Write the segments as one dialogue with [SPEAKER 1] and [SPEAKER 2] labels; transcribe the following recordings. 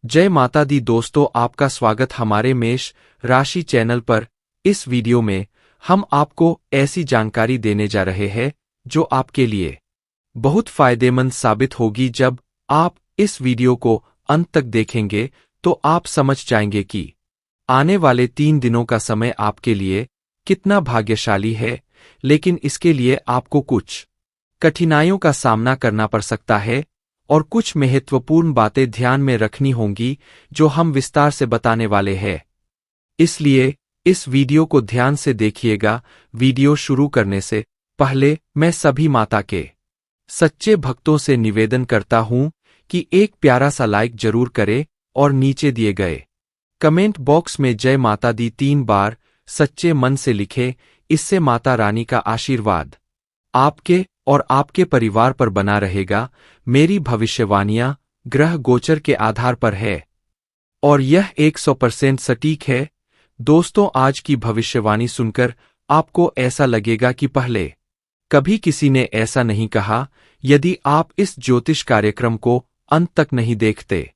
[SPEAKER 1] जय माता दी दोस्तों, आपका स्वागत हमारे मेष राशि चैनल पर। इस वीडियो में हम आपको ऐसी जानकारी देने जा रहे हैं जो आपके लिए बहुत फायदेमंद साबित होगी। जब आप इस वीडियो को अंत तक देखेंगे तो आप समझ जाएंगे कि आने वाले 3 दिनों का समय आपके लिए कितना भाग्यशाली है। लेकिन इसके लिए आपको कुछ कठिनाइयों का सामना करना पड़ सकता है और कुछ महत्वपूर्ण बातें ध्यान में रखनी होंगी जो हम विस्तार से बताने वाले हैं। इसलिए इस वीडियो को ध्यान से देखिएगा। वीडियो शुरू करने से पहले मैं सभी माता के सच्चे भक्तों से निवेदन करता हूं कि एक प्यारा सा लाइक जरूर करें और नीचे दिए गए कमेंट बॉक्स में जय माता दी 3 बार सच्चे मन से लिखें। इससे माता रानी का आशीर्वाद आपके और आपके परिवार पर बना रहेगा। मेरी भविष्यवाणियां ग्रह गोचर के आधार पर है और यह 100% सटीक है। दोस्तों, आज की भविष्यवाणी सुनकर आपको ऐसा लगेगा कि पहले कभी किसी ने ऐसा नहीं कहा। यदि आप इस ज्योतिष कार्यक्रम को अंत तक नहीं देखते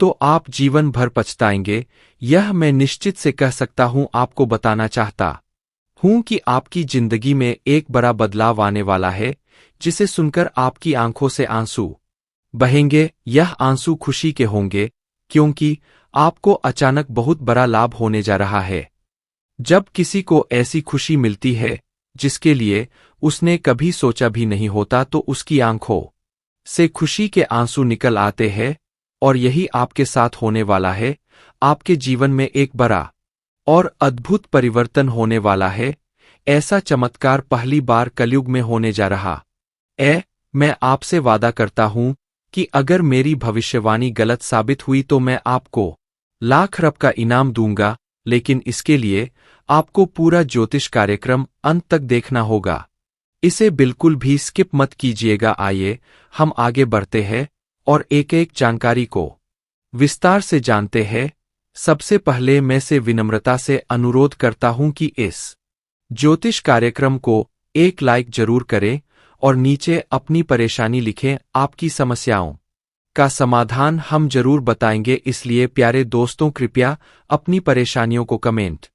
[SPEAKER 1] तो आप जीवन भर पछताएंगे। यह मैं निश्चित से कह सकता हूं। आपको बताना चाहता हूं कि आपकी जिंदगी में एक बड़ा बदलाव आने वाला है, जिसे सुनकर आपकी आंखों से आंसू बहेंगे। यह आंसू खुशी के होंगे क्योंकि आपको अचानक बहुत बड़ा लाभ होने जा रहा है। जब किसी को ऐसी खुशी मिलती है जिसके लिए उसने कभी सोचा भी नहीं होता, तो उसकी आंखों से खुशी के आंसू निकल आते हैं। और यही आपके साथ होने वाला है। आपके जीवन में एक बड़ा और अद्भुत परिवर्तन होने वाला है। ऐसा चमत्कार पहली बार कलयुग में होने जा रहा है। मैं आपसे वादा करता हूं कि अगर मेरी भविष्यवाणी गलत साबित हुई तो मैं आपको लाख रुपये का इनाम दूंगा। लेकिन इसके लिए आपको पूरा ज्योतिष कार्यक्रम अंत तक देखना होगा। इसे बिल्कुल भी स्किप मत कीजिएगा। आइए हम आगे बढ़ते हैं और एक एक जानकारी को विस्तार से जानते हैं। सबसे पहले मैं से विनम्रता से अनुरोध करता हूं कि इस ज्योतिष कार्यक्रम को एक लाइक जरूर करें और नीचे अपनी परेशानी लिखें। आपकी समस्याओं का समाधान हम जरूर बताएंगे। इसलिए प्यारे दोस्तों, कृपया अपनी परेशानियों को कमेंट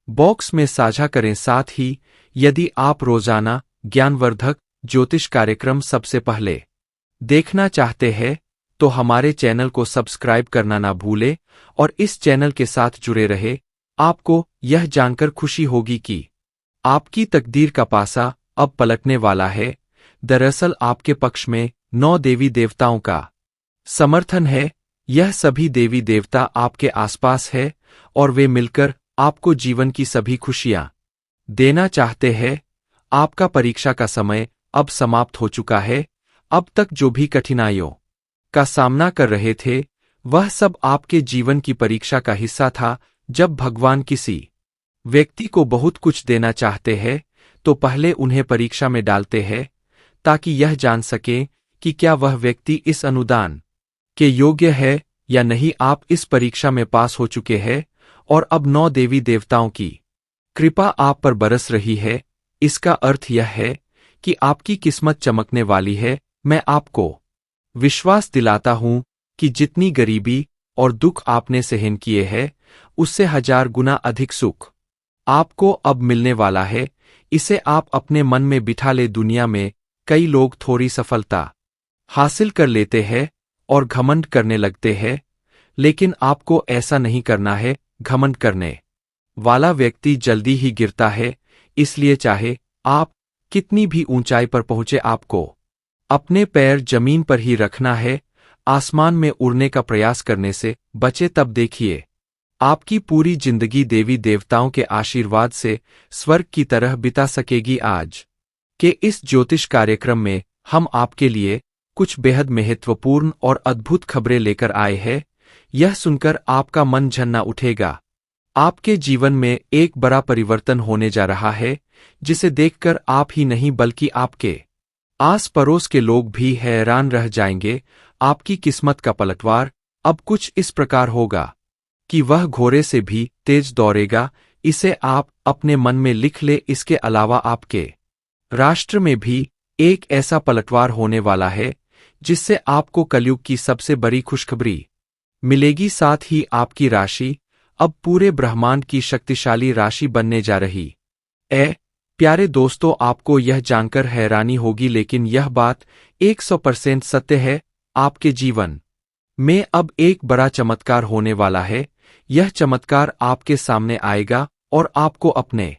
[SPEAKER 1] बॉक्स में साझा करें। साथ ही यदि आप रोजाना ज्ञानवर्धक ज्योतिष कार्यक्रम सबसे पहले देखना चाहते हैं तो हमारे चैनल को सब्सक्राइब करना ना भूलें और इस चैनल के साथ जुड़े रहे। आपको यह जानकर खुशी होगी कि आपकी तकदीर का पासा अब पलटने वाला है। दरअसल आपके पक्ष में 9 देवी देवताओं का समर्थन है। यह सभी देवी देवता आपके आसपास है और वे मिलकर आपको जीवन की सभी खुशियां देना चाहते हैं। आपका परीक्षा का समय अब समाप्त हो चुका है। अब तक जो भी कठिनाइयों का सामना कर रहे थे वह सब आपके जीवन की परीक्षा का हिस्सा था। जब भगवान किसी व्यक्ति को बहुत कुछ देना चाहते हैं तो पहले उन्हें परीक्षा में डालते हैं ताकि यह जान सकें कि क्या वह व्यक्ति इस अनुदान के योग्य है या नहीं। आप इस परीक्षा में पास हो चुके हैं और अब 9 देवी देवताओं की कृपा आप पर बरस रही है। इसका अर्थ यह है कि आपकी किस्मत चमकने वाली है। मैं आपको विश्वास दिलाता हूं कि जितनी गरीबी और दुख आपने सहन किए हैं उससे 1000 गुना अधिक सुख आपको अब मिलने वाला है। इसे आप अपने मन में बिठा ले। दुनिया में कई लोग थोड़ी सफलता हासिल कर लेते हैं और घमंड करने लगते हैं, लेकिन आपको ऐसा नहीं करना है। घमंड करने वाला व्यक्ति जल्दी ही गिरता है। इसलिए चाहे आप कितनी भी ऊंचाई पर पहुंचे, आपको अपने पैर जमीन पर ही रखना है। आसमान में उड़ने का प्रयास करने से बचे। तब देखिए आपकी पूरी जिंदगी देवी देवताओं के आशीर्वाद से स्वर्ग की तरह बिता सकेगी। आज के इस ज्योतिष कार्यक्रम में हम आपके लिए कुछ बेहद महत्वपूर्ण और अद्भुत खबरें लेकर आए हैं। यह सुनकर आपका मन झन्ना उठेगा। आपके जीवन में एक बड़ा परिवर्तन होने जा रहा है, जिसे देखकर आप ही नहीं बल्कि आपके आस पड़ोस के लोग भी हैरान रह जाएंगे। आपकी किस्मत का पलटवार अब कुछ इस प्रकार होगा कि वह घोड़े से भी तेज दौड़ेगा। इसे आप अपने मन में लिख ले। इसके अलावा आपके राष्ट्र में भी एक ऐसा पलटवार होने वाला है जिससे आपको कलयुग की सबसे बड़ी खुशखबरी मिलेगी। साथ ही आपकी राशि अब पूरे ब्रह्मांड की शक्तिशाली राशि बनने जा रही है। प्यारे दोस्तों, आपको यह जानकर हैरानी होगी, लेकिन यह बात 100% सत्य है। आपके जीवन में अब एक बड़ा चमत्कार होने वाला है। यह चमत्कार आपके सामने आएगा और आपको अपने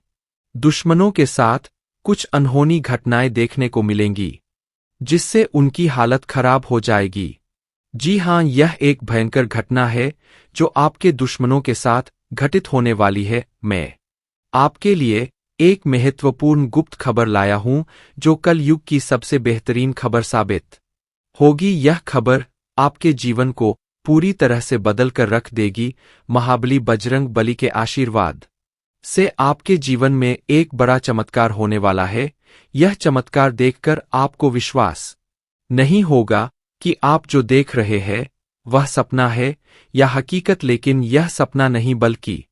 [SPEAKER 1] दुश्मनों के साथ कुछ अनहोनी घटनाएं देखने को मिलेंगी, जिससे उनकी हालत खराब हो जाएगी। जी हां, यह एक भयंकर घटना है जो आपके दुश्मनों के साथ घटित होने वाली है। मैं आपके लिए एक महत्वपूर्ण गुप्त खबर लाया हूं, जो कल युग की सबसे बेहतरीन खबर साबित होगी। यह खबर आपके जीवन को पूरी तरह से बदल कर रख देगी। महाबली बजरंग बली के आशीर्वाद से आपके जीवन में एक बड़ा चमत्कार होने वाला है। यह चमत्कार देखकर आपको विश्वास नहीं होगा कि आप जो देख रहे हैं वह सपना है या हकीकत, लेकिन यह सपना नहीं बल्कि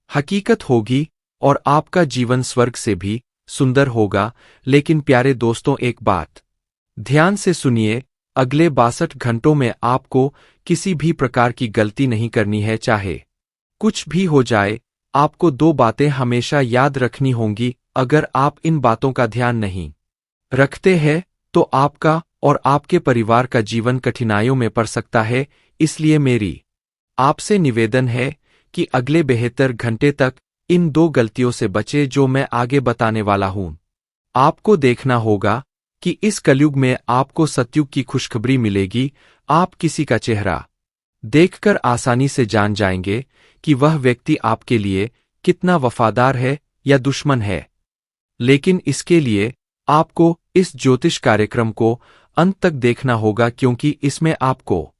[SPEAKER 1] हकीकत होगी और आपका जीवन स्वर्ग से भी सुंदर होगा। लेकिन प्यारे दोस्तों, एक बात ध्यान से सुनिए, अगले 62 घंटों में आपको किसी भी प्रकार की गलती नहीं करनी है। चाहे कुछ भी हो जाए, आपको 2 बातें हमेशा याद रखनी होंगी। अगर आप इन बातों का ध्यान नहीं रखते हैं तो आपका और आपके परिवार का जीवन कठिनाइयों में पड़ सकता है। इसलिए मेरी आपसे निवेदन है कि अगले 72 घंटे तक इन 2 गलतियों से बचे जो मैं आगे बताने वाला हूं। आपको देखना होगा कि इस कलयुग में आपको सतयुग की खुशखबरी मिलेगी। आप किसी का चेहरा देखकर आसानी से जान जाएंगे कि वह व्यक्ति आपके लिए कितना वफादार है या दुश्मन है। लेकिन इसके लिए आपको इस ज्योतिष कार्यक्रम को अंत तक देखना होगा, क्योंकि इसमें आपको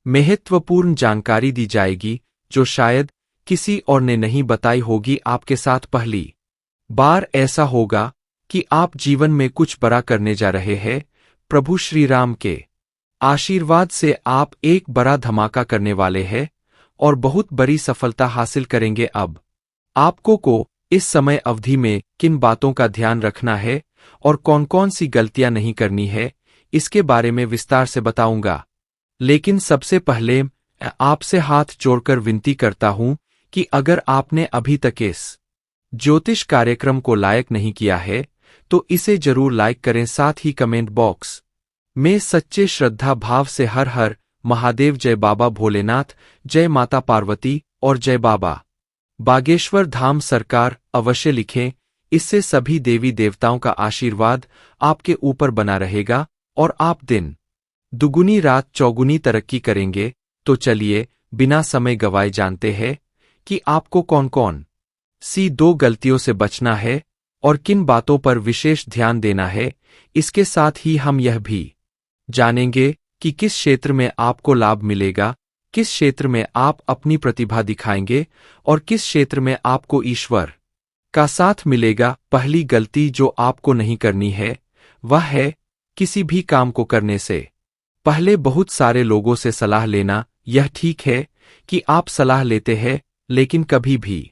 [SPEAKER 1] महत्वपूर्ण जानकारी दी जाएगी जो शायद किसी और ने नहीं बताई होगी। आपके साथ पहली बार ऐसा होगा कि आप जीवन में कुछ बड़ा करने जा रहे हैं। प्रभु श्री राम के आशीर्वाद से आप एक बड़ा धमाका करने वाले हैं और बहुत बड़ी सफलता हासिल करेंगे। अब आपको इस समय अवधि में किन बातों का ध्यान रखना है और कौन-कौन सी गलतियां नहीं करनी है, इसके बारे में विस्तार से बताऊंगा। लेकिन सबसे पहले आपसे हाथ जोड़कर विनती करता हूं कि अगर आपने अभी तक इस ज्योतिष कार्यक्रम को लाइक नहीं किया है तो इसे जरूर लाइक करें। साथ ही कमेंट बॉक्स में सच्चे श्रद्धा भाव से हर हर महादेव, जय बाबा भोलेनाथ, जय माता पार्वती और जय बाबा बागेश्वर धाम सरकार अवश्य लिखें। इससे सभी देवी देवताओं का आशीर्वाद आपके ऊपर बना रहेगा और आप दिन दुगुनी रात चौगुनी तरक्की करेंगे। तो चलिए बिना समय गवाए जानते हैं कि आपको कौन-कौन सी 2 गलतियों से बचना है और किन बातों पर विशेष ध्यान देना है। इसके साथ ही हम यह भी जानेंगे कि किस क्षेत्र में आपको लाभ मिलेगा, किस क्षेत्र में आप अपनी प्रतिभा दिखाएंगे और किस क्षेत्र में आपको ईश्वर का साथ मिलेगा। पहली गलती जो आपको नहीं करनी है वह है किसी भी काम को करने से पहले बहुत सारे लोगों से सलाह लेना। यह ठीक है कि आप सलाह लेते हैं, लेकिन कभी भी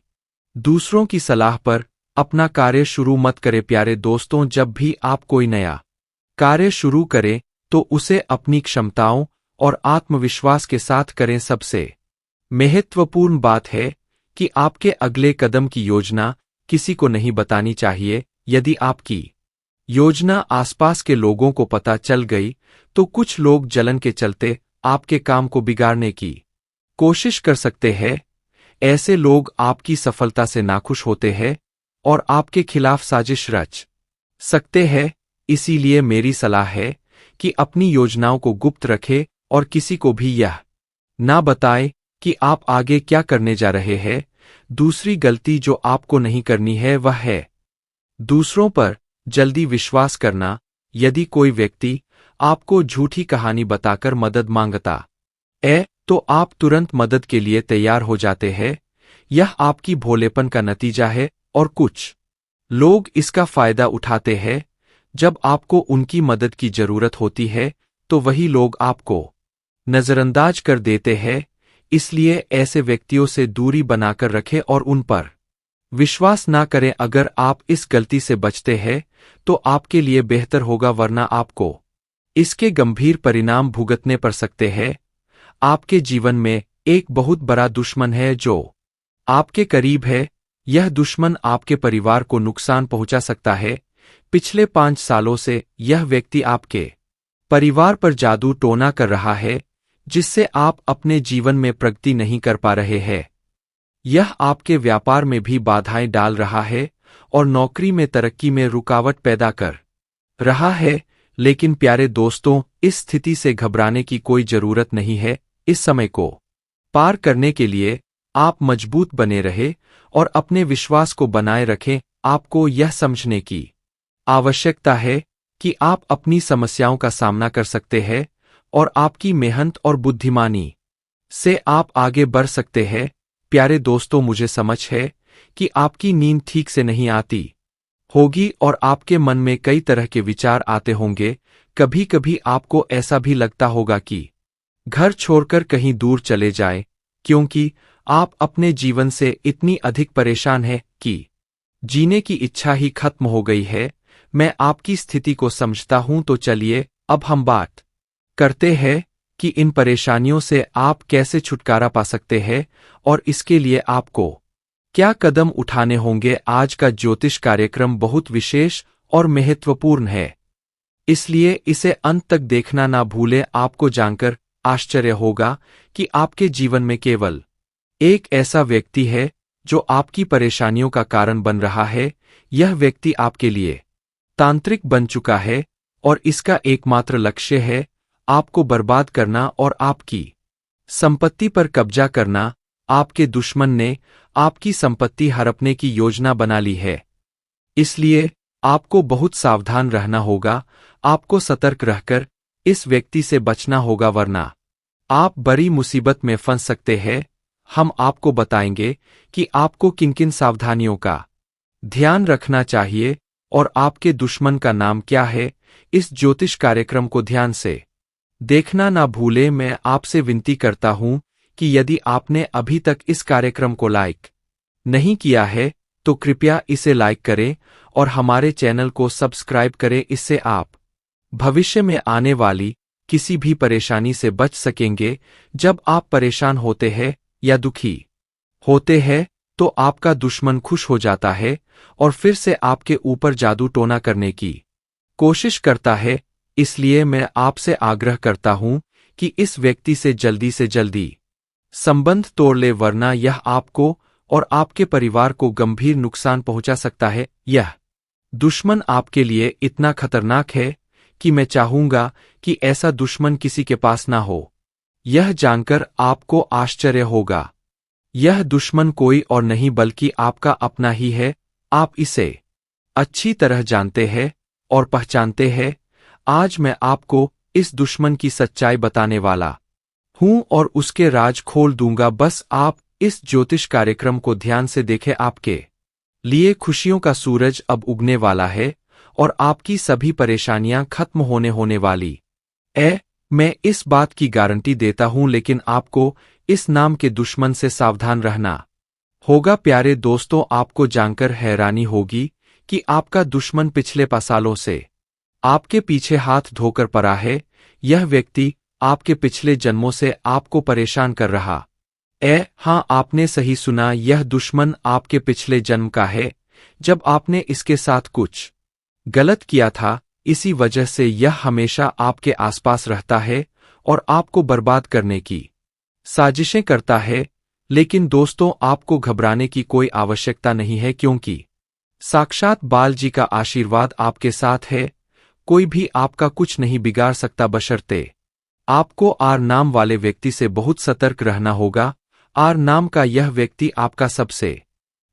[SPEAKER 1] दूसरों की सलाह पर अपना कार्य शुरू मत करें। प्यारे दोस्तों, जब भी आप कोई नया कार्य शुरू करें तो उसे अपनी क्षमताओं और आत्मविश्वास के साथ करें। सबसे महत्वपूर्ण बात है कि आपके अगले कदम की योजना किसी को नहीं बतानी चाहिए। यदि आपकी योजना आसपास के लोगों को पता चल गई तो कुछ लोग जलन के चलते आपके काम को बिगाड़ने की कोशिश कर सकते हैं। ऐसे लोग आपकी सफलता से नाखुश होते हैं और आपके खिलाफ साजिश रच सकते हैं। इसीलिए मेरी सलाह है कि अपनी योजनाओं को गुप्त रखें और किसी को भी यह ना बताएं कि आप आगे क्या करने जा रहे हैं। दूसरी गलती जो आपको नहीं करनी है वह है दूसरों पर जल्दी विश्वास करना। यदि कोई व्यक्ति आपको झूठी कहानी बताकर मदद मांगता है तो आप तुरंत मदद के लिए तैयार हो जाते हैं। यह आपकी भोलेपन का नतीजा है और कुछ लोग इसका फायदा उठाते हैं। जब आपको उनकी मदद की जरूरत होती है तो वही लोग आपको नजरअंदाज कर देते हैं। इसलिए ऐसे व्यक्तियों से दूरी बनाकर रखें और उन पर विश्वास ना करें। अगर आप इस गलती से बचते हैं तो आपके लिए बेहतर होगा, वरना आपको इसके गंभीर परिणाम भुगतने पड़ सकते हैं। आपके जीवन में एक बहुत बड़ा दुश्मन है जो आपके करीब है। यह दुश्मन आपके परिवार को नुकसान पहुंचा सकता है। पिछले 5 सालों से यह व्यक्ति आपके परिवार पर जादू टोना कर रहा है, जिससे आप अपने जीवन में प्रगति नहीं कर पा रहे हैं। यह आपके व्यापार में भी बाधाएं डाल रहा है और नौकरी में तरक्की में रुकावट पैदा कर रहा है। लेकिन प्यारे दोस्तों, इस स्थिति से घबराने की कोई जरूरत नहीं है। इस समय को पार करने के लिए आप मजबूत बने रहे और अपने विश्वास को बनाए रखें। आपको यह समझने की आवश्यकता है कि आप अपनी समस्याओं का सामना कर सकते हैं और आपकी मेहनत और बुद्धिमानी से आप आगे बढ़ सकते हैं। प्यारे दोस्तों, मुझे समझ है कि आपकी नींद ठीक से नहीं आती होगी और आपके मन में कई तरह के विचार आते होंगे। कभी कभी आपको ऐसा भी लगता होगा कि घर छोड़कर कहीं दूर चले जाएं, क्योंकि आप अपने जीवन से इतनी अधिक परेशान हैं कि जीने की इच्छा ही खत्म हो गई है। मैं आपकी स्थिति को समझता हूं, तो चलिए अब हम बात करते हैं कि इन परेशानियों से आप कैसे छुटकारा पा सकते हैं और इसके लिए आपको क्या कदम उठाने होंगे। आज का ज्योतिष कार्यक्रम बहुत विशेष और महत्वपूर्ण है, इसलिए इसे अंत तक देखना ना भूलें। आपको जानकर आश्चर्य होगा कि आपके जीवन में केवल एक ऐसा व्यक्ति है जो आपकी परेशानियों का कारण बन रहा है। यह व्यक्ति आपके लिए तांत्रिक बन चुका है और इसका एकमात्र लक्ष्य है आपको बर्बाद करना और आपकी संपत्ति पर कब्जा करना। आपके दुश्मन ने आपकी संपत्ति हड़पने की योजना बना ली है, इसलिए आपको बहुत सावधान रहना होगा। आपको सतर्क रहकर इस व्यक्ति से बचना होगा, वरना आप बड़ी मुसीबत में फंस सकते हैं। हम आपको बताएंगे कि आपको किन किन सावधानियों का ध्यान रखना चाहिए और आपके दुश्मन का नाम क्या है। इस ज्योतिष कार्यक्रम को ध्यान से देखना ना भूलें। मैं आपसे विनती करता हूं कि यदि आपने अभी तक इस कार्यक्रम को लाइक नहीं किया है तो कृपया इसे लाइक करें और हमारे चैनल को सब्सक्राइब करें। इससे आप भविष्य में आने वाली किसी भी परेशानी से बच सकेंगे। जब आप परेशान होते हैं या दुखी होते हैं तो आपका दुश्मन खुश हो जाता है और फिर से आपके ऊपर जादू टोना करने की कोशिश करता है। इसलिए मैं आपसे आग्रह करता हूं कि इस व्यक्ति से जल्दी संबंध तोड़ ले, वरना यह आपको और आपके परिवार को गंभीर नुकसान पहुंचा सकता है। यह दुश्मन आपके लिए इतना खतरनाक है कि मैं चाहूंगा कि ऐसा दुश्मन किसी के पास ना हो। यह जानकर आपको आश्चर्य होगा, यह दुश्मन कोई और नहीं बल्कि आपका अपना ही है। आप इसे अच्छी तरह जानते हैं और पहचानते हैं। आज मैं आपको इस दुश्मन की सच्चाई बताने वाला हूं और उसके राज खोल दूंगा। बस आप इस ज्योतिष कार्यक्रम को ध्यान से देखें। आपके लिए खुशियों का सूरज अब उगने वाला है और आपकी सभी परेशानियां खत्म होने वाली मैं इस बात की गारंटी देता हूं, लेकिन आपको इस नाम के दुश्मन से सावधान रहना होगा। प्यारे दोस्तों, आपको जानकर हैरानी होगी कि आपका दुश्मन पिछले 5 सालों से आपके पीछे हाथ धोकर पड़ा है। यह व्यक्ति आपके पिछले जन्मों से आपको परेशान कर रहा हाँ, आपने सही सुना, यह दुश्मन आपके पिछले जन्म का है। जब आपने इसके साथ कुछ गलत किया था, इसी वजह से यह हमेशा आपके आसपास रहता है और आपको बर्बाद करने की साजिशें करता है। लेकिन दोस्तों, आपको घबराने की कोई आवश्यकता नहीं है, क्योंकि साक्षात बालाजी का आशीर्वाद आपके साथ है। कोई भी आपका कुछ नहीं बिगाड़ सकता, बशर्ते आपको आर नाम वाले व्यक्ति से बहुत सतर्क रहना होगा। आर नाम का यह व्यक्ति आपका सबसे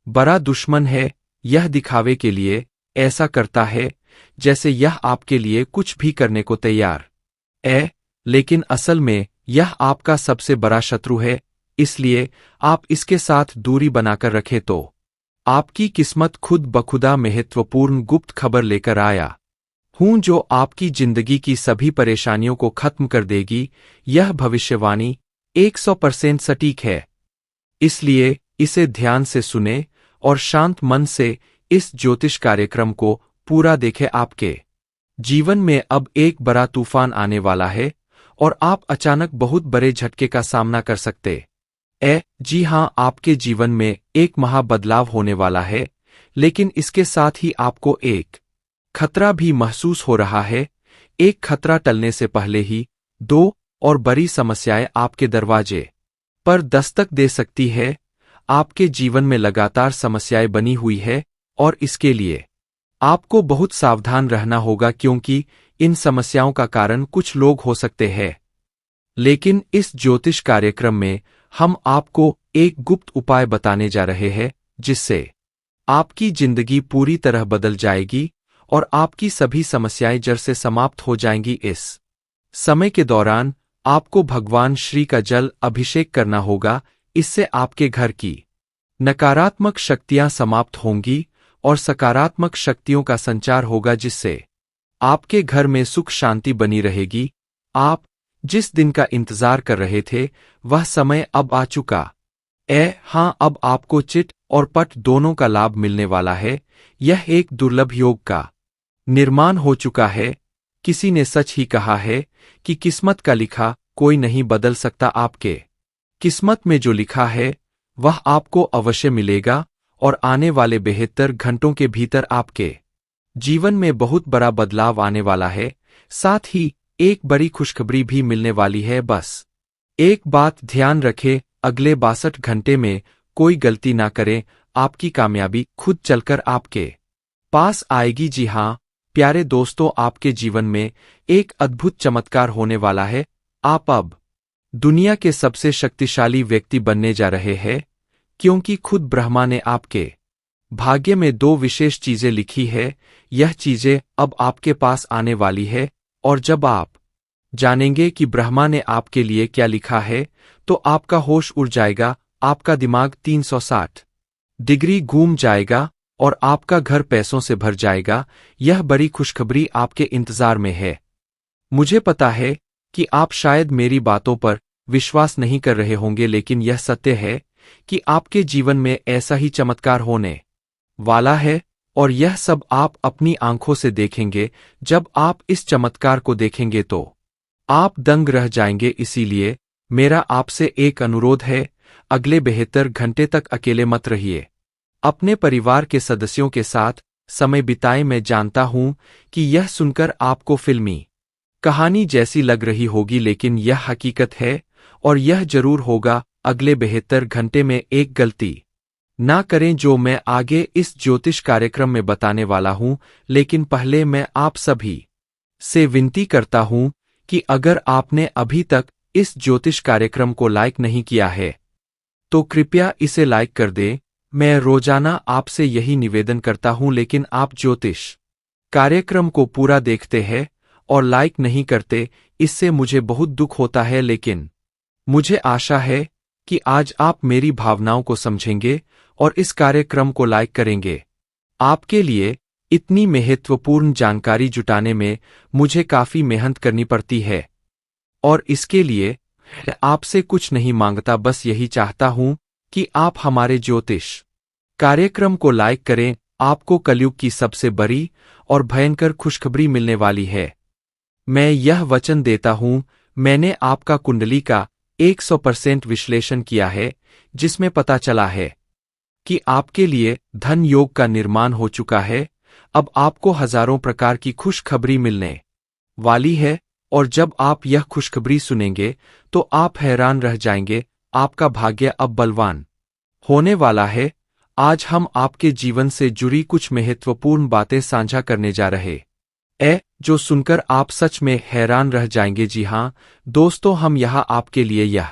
[SPEAKER 1] बड़ा दुश्मन है। यह दिखावे के लिए ऐसा करता है जैसे यह आपके लिए कुछ भी करने को तैयार लेकिन असल में यह आपका सबसे बड़ा शत्रु है। इसलिए आप इसके साथ दूरी बनाकर रखें तो आपकी किस्मत खुद बखुदा महत्वपूर्ण गुप्त खबर लेकर आया हूं, जो आपकी जिंदगी की सभी परेशानियों को खत्म कर देगी। यह भविष्यवाणी 100% सटीक है, इसलिए इसे ध्यान से सुने और शांत मन से इस ज्योतिष कार्यक्रम को पूरा देखें। आपके जीवन में अब एक बड़ा तूफान आने वाला है और आप अचानक बहुत बड़े झटके का सामना कर सकते जी हाँ, आपके जीवन में एक महाबदलाव होने वाला है, लेकिन इसके साथ ही आपको एक खतरा भी महसूस हो रहा है। एक खतरा टलने से पहले ही दो और बड़ी समस्याएं आपके दरवाजे पर दस्तक दे सकती है। आपके जीवन में लगातार समस्याएं बनी हुई है और इसके लिए आपको बहुत सावधान रहना होगा, क्योंकि इन समस्याओं का कारण कुछ लोग हो सकते हैं। लेकिन इस ज्योतिष कार्यक्रम में हम आपको एक गुप्त उपाय बताने जा रहे हैं, जिससे आपकी जिंदगी पूरी तरह बदल जाएगी और आपकी सभी समस्याएं जड़ से समाप्त हो जाएंगी। इस समय के दौरान आपको भगवान श्री का जल अभिषेक करना होगा। इससे आपके घर की नकारात्मक शक्तियां समाप्त होंगी और सकारात्मक शक्तियों का संचार होगा, जिससे आपके घर में सुख शांति बनी रहेगी। आप जिस दिन का इंतजार कर रहे थे वह समय अब आ चुका हाँ, अब आपको चिट और पट दोनों का लाभ मिलने वाला है। यह एक दुर्लभ योग का निर्माण हो चुका है। किसी ने सच ही कहा है कि किस्मत का लिखा कोई नहीं बदल सकता। आपके किस्मत में जो लिखा है वह आपको अवश्य मिलेगा और आने वाले 72 घंटों के भीतर आपके जीवन में बहुत बड़ा बदलाव आने वाला है। साथ ही एक बड़ी खुशखबरी भी मिलने वाली है। बस एक बात ध्यान रखें, अगले 62 घंटे में कोई गलती ना करें। आपकी कामयाबी खुद चलकर आपके पास आएगी। जी हाँ प्यारे दोस्तों, आपके जीवन में एक अद्भुत चमत्कार होने वाला है। आप अब दुनिया के सबसे शक्तिशाली व्यक्ति बनने जा रहे हैं, क्योंकि खुद ब्रह्मा ने आपके भाग्य में 2 विशेष चीजें लिखी है। यह चीजें अब आपके पास आने वाली है, और जब आप जानेंगे कि ब्रह्मा ने आपके लिए क्या लिखा है तो आपका होश उड़ जाएगा, आपका दिमाग 360 डिग्री घूम जाएगा और आपका घर पैसों से भर जाएगा। यह बड़ी खुशखबरी आपके इंतजार में है। मुझे पता है कि आप शायद मेरी बातों पर विश्वास नहीं कर रहे होंगे, लेकिन यह सत्य है कि आपके जीवन में ऐसा ही चमत्कार होने वाला है, और यह सब आप अपनी आंखों से देखेंगे। जब आप इस चमत्कार को देखेंगे तो आप दंग रह जाएंगे। इसीलिए मेरा आपसे एक अनुरोध है, अगले 72 घंटे तक अकेले मत रहिए। अपने परिवार के सदस्यों के साथ समय बिताएं। मैं जानता हूं कि यह सुनकर आपको फिल्मी कहानी जैसी लग रही होगी, लेकिन यह हकीकत है और यह जरूर होगा। अगले 72 घंटे में एक गलती ना करें जो मैं आगे इस ज्योतिष कार्यक्रम में बताने वाला हूं। लेकिन पहले मैं आप सभी से विनती करता हूं कि अगर आपने अभी तक इस ज्योतिष कार्यक्रम को लाइक नहीं किया है तो कृपया इसे लाइक कर दें। मैं रोजाना आपसे यही निवेदन करता हूं, लेकिन आप ज्योतिष कार्यक्रम को पूरा देखते हैं और लाइक नहीं करते। इससे मुझे बहुत दुख होता है, लेकिन मुझे आशा है कि आज आप मेरी भावनाओं को समझेंगे और इस कार्यक्रम को लाइक करेंगे। आपके लिए इतनी महत्वपूर्ण जानकारी जुटाने में मुझे काफी मेहनत करनी पड़ती है, और इसके लिए आपसे कुछ नहीं मांगता, बस यही चाहता हूं कि आप हमारे ज्योतिष कार्यक्रम को लाइक करें। आपको कलयुग की सबसे बड़ी और भयंकर खुशखबरी मिलने वाली है। मैं यह वचन देता हूं, मैंने आपका कुंडली का 100% विश्लेषण किया है, जिसमें पता चला है कि आपके लिए धन योग का निर्माण हो चुका है। अब आपको हजारों प्रकार की खुशखबरी मिलने वाली है, और जब आप यह खुशखबरी सुनेंगे तो आप हैरान रह जाएंगे। आपका भाग्य अब बलवान होने वाला है। आज हम आपके जीवन से जुड़ी कुछ महत्वपूर्ण बातें साझा करने जा रहे जो सुनकर आप सच में हैरान रह जाएंगे। जी हाँ दोस्तों, हम यहाँ आपके लिए यह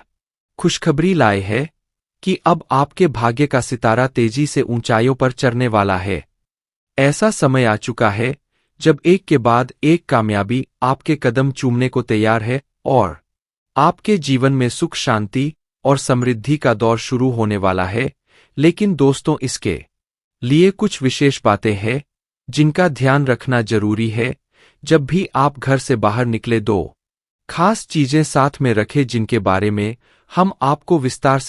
[SPEAKER 1] खुशखबरी लाए हैं कि अब आपके भाग्य का सितारा तेजी से ऊंचाइयों पर चढ़ने वाला है। ऐसा समय आ चुका है जब एक के बाद एक कामयाबी आपके कदम चूमने को तैयार है, और आपके जीवन में सुख शांति और समृद्धि का दौर शुरू होने वाला है। लेकिन दोस्तों, इसके लिए कुछ विशेष बातें हैं जिनका ध्यान रखना जरूरी है। जब भी आप घर से बाहर निकले, 2 खास चीजें साथ में रखें जिनके बारे में हम आपको विस्तार से